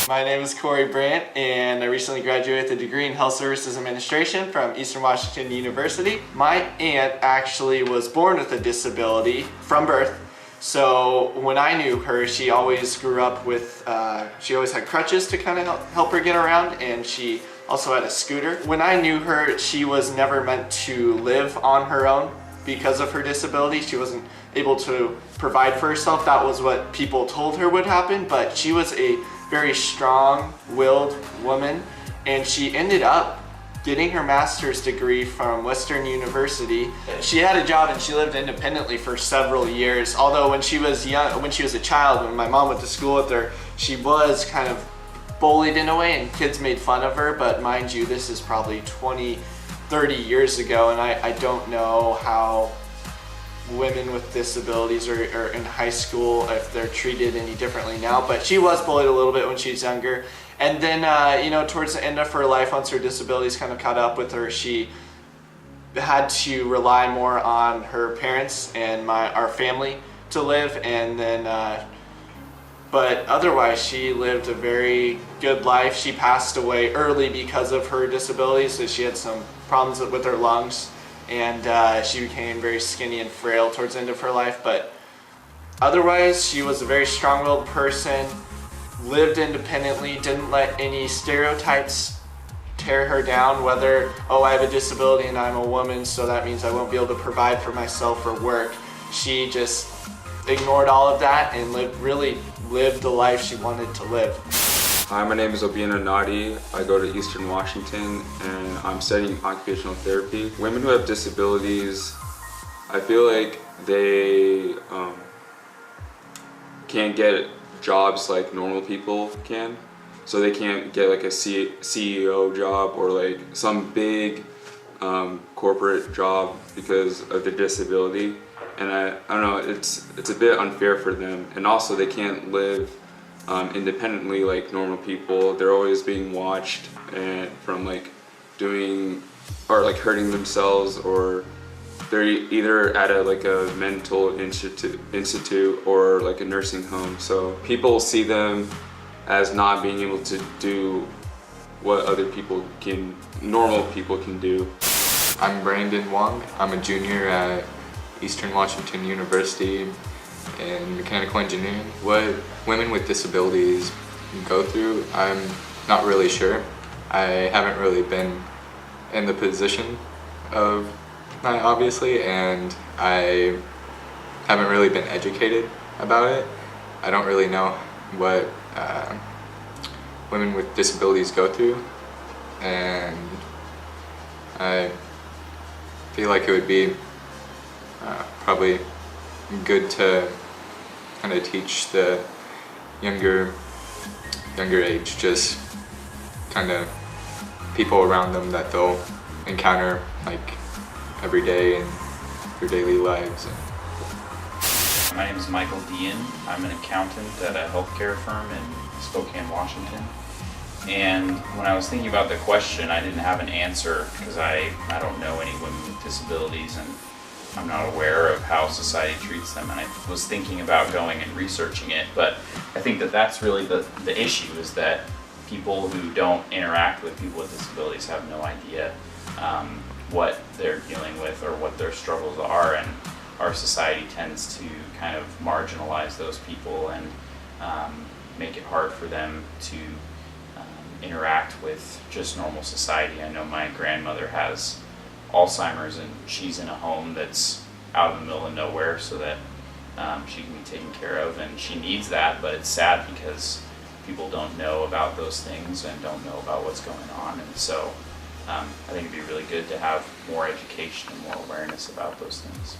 My name is Corey Brandt, and I recently graduated with a degree in Health Services Administration from Eastern Washington University. My aunt actually was born with a disability from birth. So when I knew her, she always grew up with, she always had crutches to kind of help her get around, and she also had a scooter. When I knew her, she was never meant to live on her own because of her disability. She wasn't able to provide for herself. That was what people told her would happen, but she was a very strong-willed woman, and she ended up getting her master's degree from Western University. She had a job and she lived independently for several years. Although when she was young, when she was a child, when my mom went to school with her, she was kind of bullied in a way and kids made fun of her. But mind you, this is probably 20, 30 years ago, and I don't know how women with disabilities or in high school, if they're treated any differently now, but she was bullied a little bit when she was younger. And then, you know, towards the end of her life, once her disabilities kind of caught up with her, she had to rely more on her parents and our family to live. And then, but otherwise, she lived a very good life. She passed away early because of her disabilities, so she had some problems with her lungs, and she became very skinny and frail towards the end of her life. But otherwise, she was a very strong-willed person, lived independently, didn't let any stereotypes tear her down, whether, oh, I have a disability and I'm a woman, so that means I won't be able to provide for myself or work. She just ignored all of that and really lived the life she wanted to live. Hi, my name is Obina Nadi. I go to Eastern Washington and I'm studying occupational therapy. Women who have disabilities, I feel like they can't get jobs like normal people can. So they can't get like a CEO job or like some big corporate job because of their disability. And I don't know, it's a bit unfair for them. And also they can't live independently like normal people. They're always being watched and from like doing or like hurting themselves, or they're either at a mental institute or like a nursing home. So people see them as not being able to do what normal people can do. I'm Brandon Wong. I'm a junior at Eastern Washington University in mechanical engineering. What women with disabilities go through, I'm not really sure. I haven't really been in the position of that, obviously, and I haven't really been educated about it. I don't really know what women with disabilities go through, and I feel like it would be probably good to kind of teach the younger age, just kind of people around them that they'll encounter like every day in their daily lives. My name is Michael Dean. I'm an accountant at a healthcare firm in Spokane, Washington. And when I was thinking about the question, I didn't have an answer because I don't know any women with disabilities, and I'm not aware of how society treats them, and I was thinking about going and researching it, but I think that that's really the issue, is that people who don't interact with people with disabilities have no idea what they're dealing with or what their struggles are, and our society tends to kind of marginalize those people and make it hard for them to interact with just normal society. I know my grandmother has Alzheimer's, and she's in a home that's out in the middle of nowhere so that she can be taken care of, and she needs that, but it's sad because people don't know about those things and don't know about what's going on. And so I think it'd be really good to have more education and more awareness about those things.